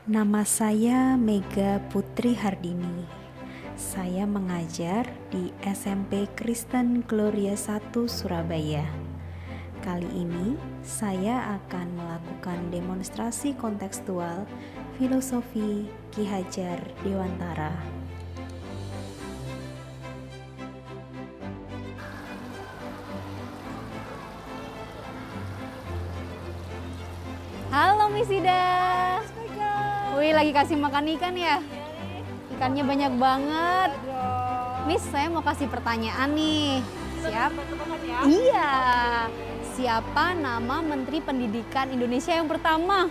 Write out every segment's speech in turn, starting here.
Nama saya Mega Putri Hardini. Saya mengajar di SMP Kristen Gloria 1 Surabaya. Kali ini saya akan melakukan demonstrasi kontekstual filosofi Ki Hajar Dewantara. Halo Miss Ida. Wih, lagi kasih makan ikan ya? Ikannya banyak banget. Miss, saya mau kasih pertanyaan nih. Iya. Siapa nama Menteri Pendidikan Indonesia yang pertama?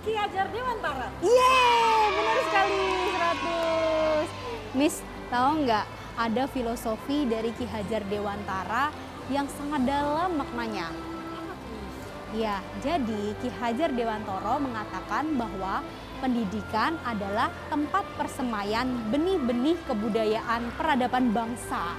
Ki Hajar Dewantara. Yeay, benar sekali, 100. Miss, tahu nggak ada filosofi dari Ki Hajar Dewantara yang sangat dalam maknanya? Ya, jadi Ki Hajar Dewantara mengatakan bahwa pendidikan adalah tempat persemaian benih-benih kebudayaan peradaban bangsa.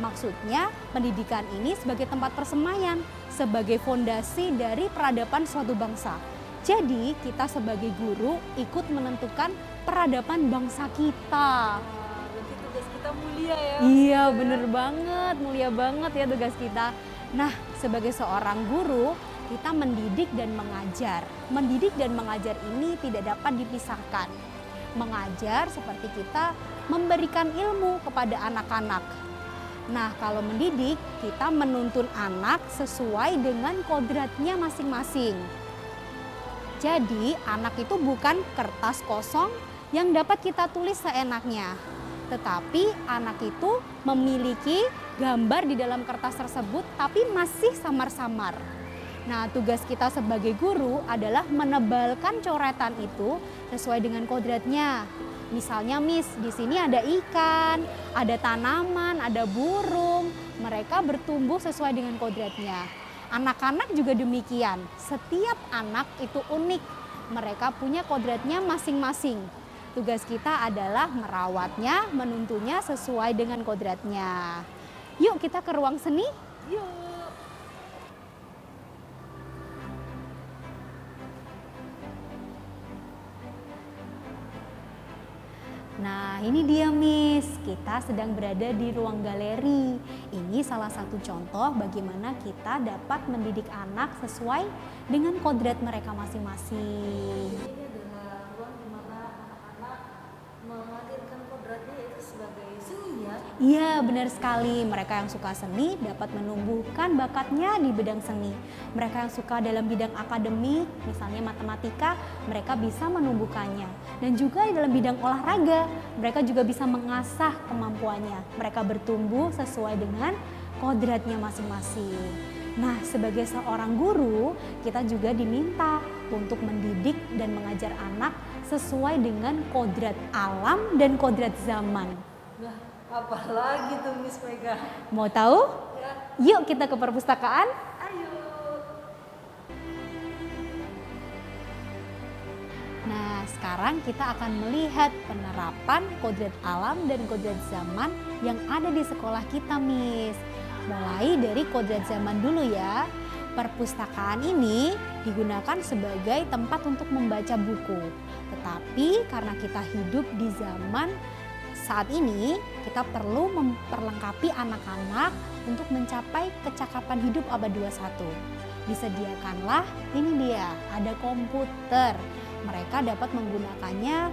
Maksudnya, pendidikan ini sebagai tempat persemaian, sebagai fondasi dari peradaban suatu bangsa. Jadi, kita sebagai guru ikut menentukan peradaban bangsa kita. Berarti tugas kita mulia ya. Iya, bener banget, mulia banget ya tugas kita. Nah, sebagai seorang guru, kita mendidik dan mengajar. Mendidik dan mengajar ini tidak dapat dipisahkan. Mengajar seperti kita memberikan ilmu kepada anak-anak. Nah, kalau mendidik, kita menuntun anak sesuai dengan kodratnya masing-masing. Jadi, anak itu bukan kertas kosong yang dapat kita tulis seenaknya. Tetapi anak itu memiliki gambar di dalam kertas tersebut tapi masih samar-samar. Nah, tugas kita sebagai guru adalah menebalkan coretan itu sesuai dengan kodratnya. Misalnya, Miss, di sini ada ikan, ada tanaman, ada burung. Mereka bertumbuh sesuai dengan kodratnya. Anak-anak juga demikian. Setiap anak itu unik. Mereka punya kodratnya masing-masing. Tugas kita adalah merawatnya, menuntunnya sesuai dengan kodratnya. Yuk kita ke ruang seni. Yuk. Nah, ini dia Miss, kita sedang berada di ruang galeri. Ini salah satu contoh bagaimana kita dapat mendidik anak sesuai dengan kodrat mereka masing-masing. Ini adalah ruang di mana anak-anak melahirkan kodratnya yaitu sebagai seni ya. Iya, benar sekali. Mereka yang suka seni dapat menumbuhkan bakatnya di bidang seni. Mereka yang suka dalam bidang akademik, misalnya matematika, mereka bisa menumbuhkannya. Dan juga dalam bidang olahraga, mereka juga bisa mengasah kemampuannya. Mereka bertumbuh sesuai dengan kodratnya masing-masing. Nah, sebagai seorang guru, kita juga diminta untuk mendidik dan mengajar anak sesuai dengan kodrat alam dan kodrat zaman. Nah, apa lagi tuh Miss Mega? Mau tahu? Ya, Yuk kita ke perpustakaan. ayo. Nah, sekarang kita akan melihat penerapan kodrat alam dan kodrat zaman yang ada di sekolah kita, Miss. Mulai dari kodrat zaman dulu ya. Perpustakaan ini digunakan sebagai tempat untuk membaca buku. Tetapi karena kita hidup di zaman saat ini, kita perlu memperlengkapi anak-anak untuk mencapai kecakapan hidup abad 21. Disediakanlah, ini dia, ada komputer. Mereka dapat menggunakannya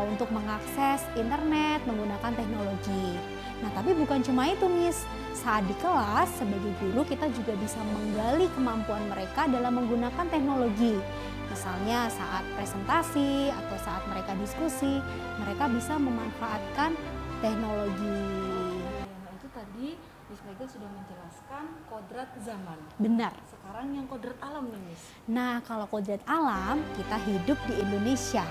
untuk mengakses internet, menggunakan teknologi. Nah, tapi bukan cuma itu, Miss. Saat di kelas, sebagai guru kita juga bisa menggali kemampuan mereka dalam menggunakan teknologi. Misalnya saat presentasi atau saat mereka diskusi, mereka bisa memanfaatkan teknologi. Nah, itu tadi Miss Mega sudah menjelaskan kodrat zaman. Benar. Sekarang yang kodrat alam nih Miss. Nah, kalau kodrat alam, kita hidup di Indonesia,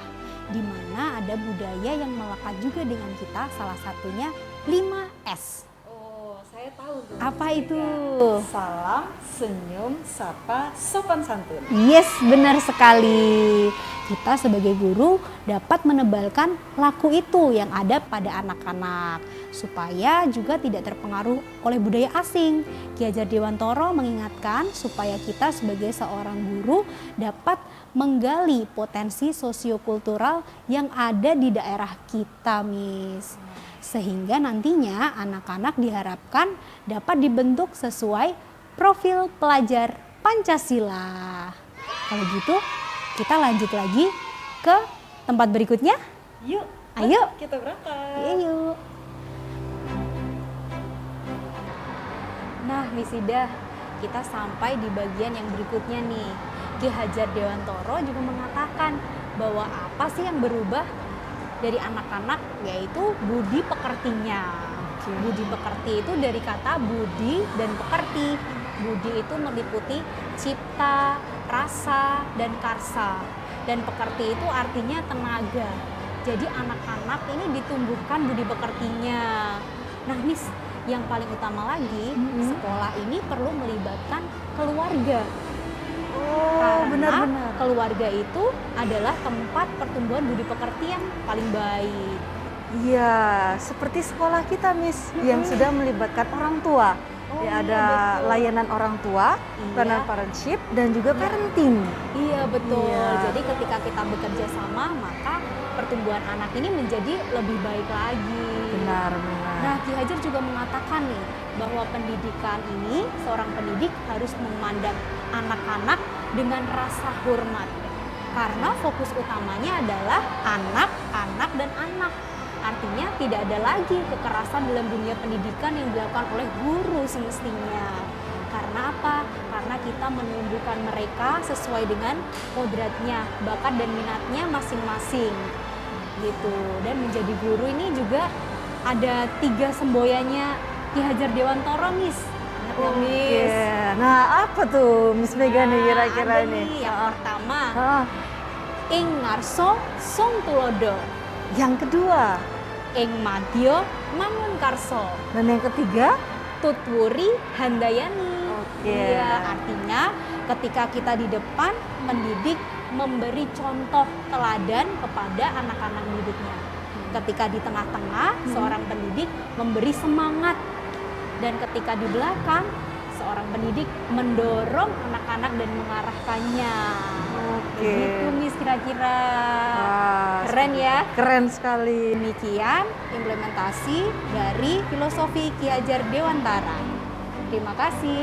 di mana ada budaya yang melekat juga dengan kita, salah satunya 5S. Oh, saya tahu tuh. Apa Miss itu? Mega. Salam, senyum, sapa, sopan santun. Yes, benar sekali. kita sebagai guru dapat menebalkan laku itu yang ada pada anak-anak supaya juga tidak terpengaruh oleh budaya asing. Ki Hajar Dewantara mengingatkan supaya kita sebagai seorang guru dapat menggali potensi sosiokultural yang ada di daerah kita, Miss. Sehingga nantinya anak-anak diharapkan dapat dibentuk sesuai profil pelajar Pancasila. Kalau gitu, kita lanjut lagi ke tempat berikutnya. Yuk, Ayo. kita berangkat. Yuk. Nah, Miss Ida, kita sampai di bagian yang berikutnya nih. Ki Hajar Dewantara juga mengatakan bahwa apa sih yang berubah dari anak-anak, yaitu budi pekertinya. Budi pekerti itu dari kata budi dan pekerti. Budi itu meliputi cipta, rasa, dan karsa. Dan pekerti itu artinya tenaga. Jadi anak-anak ini ditumbuhkan budi pekertinya. Nah, Miss, yang paling utama lagi, sekolah ini perlu melibatkan keluarga. Oh, Karena benar-benar. keluarga itu adalah tempat pertumbuhan budi pekerti yang paling baik. Iya, seperti sekolah kita, Miss, yang sudah melibatkan orang tua. Oh, Ya, iya, ada betul. layanan orang tua, Iya. layanan parentship, dan juga parenting. Iya, betul. Iya. Jadi ketika kita bekerja sama, maka pertumbuhan anak ini menjadi lebih baik lagi. Benar, benar. Nah, Ki Hajar juga mengatakan nih bahwa pendidikan ini, seorang pendidik harus memandang anak-anak dengan rasa hormat. Karena fokus utamanya adalah anak, anak, dan anak. Artinya tidak ada lagi kekerasan dalam dunia pendidikan yang dilakukan oleh guru semestinya. Karena apa? Karena kita menumbuhkan mereka sesuai dengan kodratnya, bakat dan minatnya masing-masing. Gitu. Dan menjadi guru ini juga ada 3 semboyannya Ki Hajar Dewantara, Miss. Ingat nggak, Miss? Oke. Nah, apa tuh Miss Mega nih kira-kira ada nih? nih, yang pertama, Ah. ing ngarso song tulodo, Yang kedua, ing madya mangun karso, dan yang ketiga, tutwuri handayani. Oke. Iya, artinya ketika kita di depan mendidik, memberi contoh teladan kepada anak-anak didiknya. Ketika di tengah-tengah, seorang pendidik memberi semangat. Dan ketika di belakang, seorang pendidik mendorong anak-anak dan mengarahkannya. Oke. Begitu, Miss, kira-kira. Wah, Keren ya. keren sekali. Demikian implementasi dari filosofi Ki Hajar Dewantara. Terima kasih.